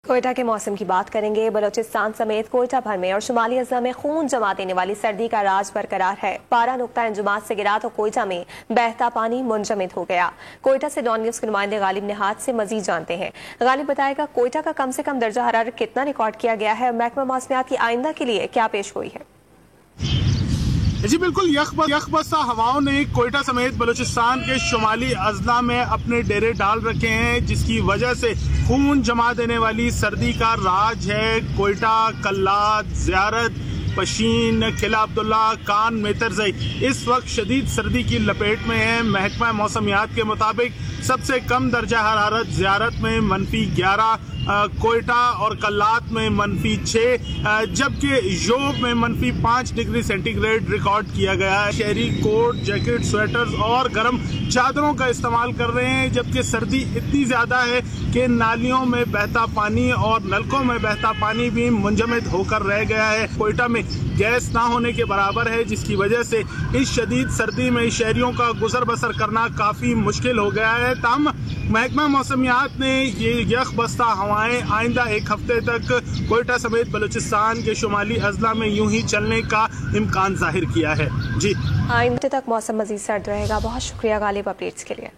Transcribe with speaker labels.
Speaker 1: कोयटा के मौसम की बात करेंगे। बलोचिस्तान समेत कोयटा भर में और शुमाली अजला में खून जमा देने वाली सर्दी का राज बरकरार है। पारा नुक्ता इंजुमात से गिरा तो कोयटा में बहता पानी मुंजमद हो गया। कोयटा से डॉन न्यूज के नुमाइंदे गालिब निहात से मजीद जानते हैं। गालिब बताएगा कोयटा का कम से कम दर्जा हरारत कितना रिकॉर्ड किया गया है, महकमा मौसमियात की आइंदा के लिए क्या पेश गोई है।
Speaker 2: जी बिल्कुल, यखबस्ता हवाओं ने कोयटा समेत बलूचिस्तान के शुमाली अजला में अपने डेरे डाल रखे हैं, जिसकी वजह से खून जमा देने वाली सर्दी का राज है। कोयटा, कल्लात, ज़ियारत, पशीन, किला अब्दुल्ला, कान, मेतरजई इस वक्त शदीद सर्दी की लपेट में है। महकमा मौसमियात के मुताबिक सबसे कम दर्जा हरारत ज़ियारत में -11, कोयटा और कल्लात में -6, जबकि योब में -5 डिग्री सेंटीग्रेड रिकॉर्ड किया गया है। शहरी कोट, जैकेट, स्वेटर्स और गर्म चादरों का इस्तेमाल कर रहे हैं, जबकि सर्दी इतनी ज़्यादा है कि नालियों में बहता पानी और नलकों में बहता पानी भी मुंजमद होकर रह गया है। कोयटा में गैस ना होने के बराबर है, जिसकी वजह से इस शदीद सर्दी में शहरियों का गुजर बसर करना काफ़ी मुश्किल हो गया है। ताहम महकमा मौसमियात ने ये यखबस्ता हवाएं आइंदा एक हफ्ते तक कोयटा समेत बलूचिस्तान के शुमाली अजला में यूं ही चलने का इम्कान जाहिर किया है। जी
Speaker 1: आइंदा तक मौसम मजीद सर्द रहेगा। बहुत शुक्रिया गालिब अपडेट्स के लिए।